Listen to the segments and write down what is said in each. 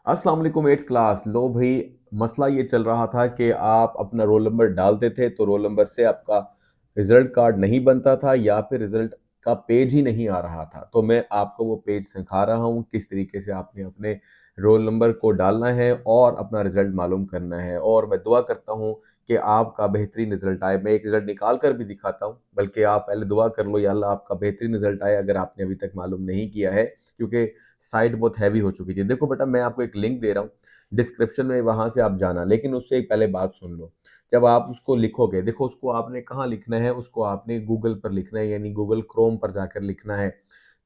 अस्सलाम वालेकुम eighth class. लो भाई, मसला ये चल रहा था कि आप अपना रोल नंबर डालते थे तो रोल नंबर से आपका रिजल्ट कार्ड नहीं बनता था या फिर रिजल्ट का पेज ही नहीं आ रहा था। तो मैं आपको वो पेज सिखा रहा हूँ किस तरीके से आपने अपने रोल नंबर को डालना है और अपना रिजल्ट मालूम करना है। और मैं दुआ करता हूँ कि आपका बेहतरीन रिजल्ट आए। मैं एक रिजल्ट निकाल कर भी दिखाता हूँ, बल्कि आप पहले दुआ कर लो या अल्लाह आपका बेहतरीन रिजल्ट आए अगर आपने अभी तक मालूम नहीं किया है, क्योंकि साइट बहुत हैवी हो चुकी थी। देखो बेटा, मैं आपको एक लिंक दे रहा हूँ डिस्क्रिप्शन में, वहां से आप जाना, लेकिन उससे एक पहले बात सुन लो। जब आप उसको लिखोगे, देखो उसको आपने कहाँ लिखना है, उसको आपने गूगल पर लिखना है, यानी गूगल क्रोम पर जाकर लिखना है।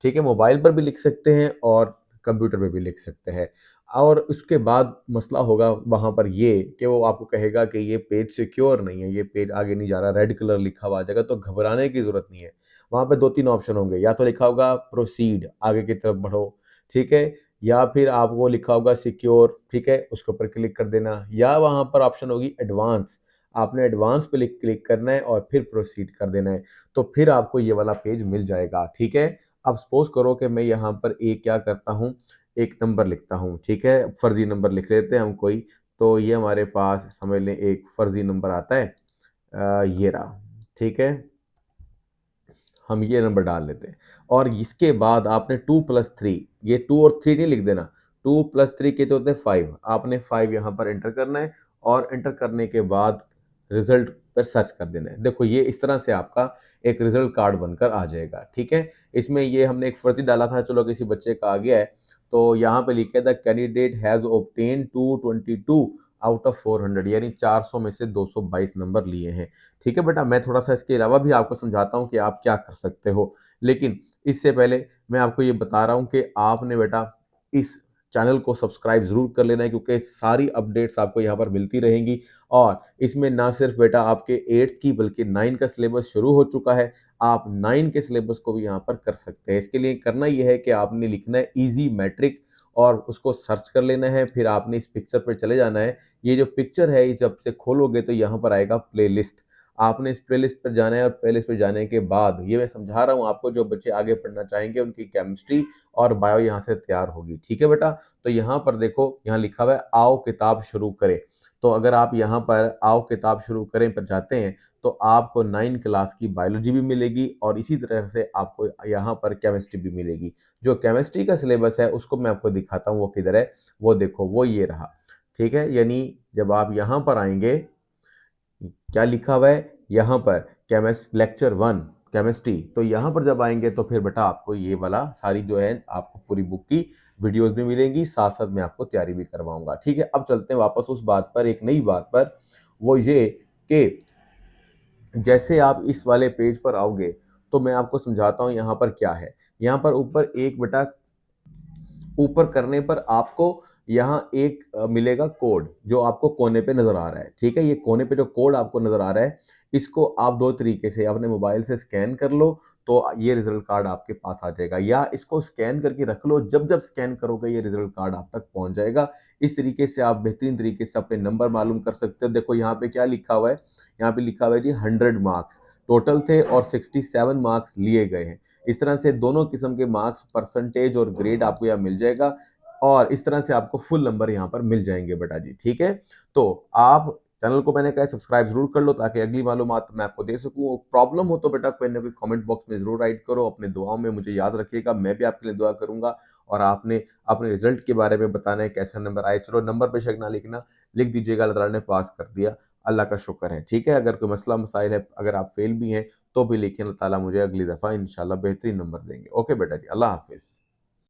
ठीक है, मोबाइल पर भी लिख सकते हैं और कंप्यूटर पे भी लिख सकते हैं। और उसके बाद मसला होगा वहां पर ये कि वो आपको कहेगा कि ये पेज सिक्योर नहीं है, ये पेज आगे नहीं जा रहा, रेड कलर लिखा हुआ आ जाएगा। तो घबराने की जरूरत नहीं है। वहां पे दो तीन ऑप्शन होंगे, या तो लिखा होगा प्रोसीड, आगे की तरफ बढ़ो, ठीक है, या फिर आपको लिखा होगा सिक्योर, ठीक है, उसके ऊपर क्लिक कर देना, या वहां पर ऑप्शन होगी एडवांस, आपने एडवांस पे क्लिक करना है और फिर प्रोसीड कर देना है। तो फिर आपको ये वाला पेज मिल जाएगा। ठीक है, अब सपोज करो कि मैं यहाँ पर एक क्या करता हूँ, एक नंबर लिखता हूँ, ठीक है, फर्जी नंबर लिख लेते हैं हम कोई। तो ये हमारे पास समझ लें एक फर्जी नंबर आता है, ये रहा। ठीक है, हम ये नंबर डाल लेते हैं। और इसके बाद आपने 2+3, ये 2 और 3 नहीं लिख देना, 2+3 कितने होते हैं 5, आपने 5 यहाँ पर एंटर करना है। और एंटर करने के बाद रिजल्ट पर सर्च कर देना है। देखो ये इस तरह से आपका एक रिजल्ट कार्ड बनकर आ जाएगा। ठीक है, इसमें ये हमने एक फर्जी डाला था, चलो किसी बच्चे का आ गया है। तो यहाँ पे लिखे the candidate has obtain 222 out of 400, यानी 400 में से 222 नंबर लिए हैं। ठीक है बेटा, मैं थोड़ा सा इसके अलावा भी आपको समझाता हूँ कि आप क्या कर सकते हो, लेकिन इससे पहले मैं आपको ये बता रहा हूँ कि आपने बेटा इस चैनल को सब्सक्राइब जरूर कर लेना है, क्योंकि सारी अपडेट्स आपको यहाँ पर मिलती रहेंगी। और इसमें ना सिर्फ बेटा आपके 8th की बल्कि 9 का सिलेबस शुरू हो चुका है। आप 9 के सिलेबस को भी यहाँ पर कर सकते हैं। इसके लिए करना यह है कि आपने लिखना है इजी मैट्रिक और उसको सर्च कर लेना है। फिर आपने इस पिक्चर पर चले जाना है। ये जो पिक्चर है, इस जब से खोलोगे तो यहाँ पर आएगा प्लेलिस्ट। आपने इस प्लेलिस्ट पर जाना है और प्लेलिस्ट पर जाने के बाद ये मैं समझा रहा हूँ आपको, जो बच्चे आगे पढ़ना चाहेंगे उनकी केमिस्ट्री और बायो यहाँ से तैयार होगी। ठीक है बेटा, तो यहाँ पर देखो, यहाँ लिखा हुआ है आओ किताब शुरू करें। तो अगर आप यहाँ पर आओ किताब शुरू करें पर जाते हैं तो आपको 9 क्लास की बायोलॉजी भी मिलेगी और इसी तरह से आपको यहाँ पर केमिस्ट्री भी मिलेगी। जो केमिस्ट्री का सिलेबस है उसको मैं आपको दिखाता हूँ, वो किधर है, वो देखो, वो ये रहा। ठीक है, यानी जब आप यहाँ पर आएंगे, क्या लिखा हुआ है यहाँ पर, केमिस्ट लेक्चर 1 केमिस्ट्री। तो यहाँ पर जब आएंगे तो फिर बेटा आपको ये वाला सारी जो है आपको पूरी बुक की वीडियोस भी मिलेंगी, साथ साथ मैं आपको तैयारी भी करवाऊंगा। ठीक है, अब चलते हैं वापस उस बात पर, एक नई बात पर। वो ये कि जैसे आप इस वाले पेज पर आओगे तो मैं आपको समझाता हूँ यहाँ पर क्या है। यहाँ पर ऊपर एक बेटा, ऊपर करने पर आपको यहाँ एक मिलेगा कोड, जो आपको कोने पे नजर आ रहा है। ठीक है, ये कोने पे जो कोड आपको नजर आ रहा है, इसको आप दो तरीके से अपने मोबाइल से स्कैन कर लो तो ये रिजल्ट कार्ड आपके पास आ जाएगा, या इसको स्कैन करके रख लो, जब जब स्कैन करोगे ये रिजल्ट कार्ड आप तक पहुंच जाएगा। इस तरीके से आप बेहतरीन तरीके से अपने नंबर मालूम कर सकते हो। देखो यहाँ पे क्या लिखा हुआ है, यहाँ पे लिखा हुआ है जी 100 मार्क्स टोटल थे और 67 मार्क्स लिए गए हैं। इस तरह से दोनों किस्म के मार्क्स, परसेंटेज और ग्रेड आपको यहाँ मिल जाएगा। और इस तरह से आपको फुल नंबर यहाँ पर मिल जाएंगे बेटा जी। ठीक है, तो आप चैनल को, मैंने कहा, सब्सक्राइब जरूर कर लो ताकि अगली मालूमात मैं आपको दे सकूं। प्रॉब्लम हो तो बेटा कोई ना कोई कमेंट बॉक्स में जरूर राइट करो। अपने दुआओं में मुझे याद रखिएगा, मैं भी आपके लिए दुआ करूंगा। और आपने अपने रिजल्ट के बारे में बताना है, कैसा नंबर आए। चलो नंबर पे शक ना लिखना, लिख दीजिएगा अल्लाह ताला ने पास कर दिया, अल्लाह का शुक्र है। ठीक है, अगर कोई मसला मसाइल है, अगर आप फेल भी हैं तो भी लिखें, अल्लाह ताला मुझे अगली दफ़ा इंशाल्लाह बेहतरीन नंबर देंगे। ओके बेटा जी, अल्लाह हाफिज़।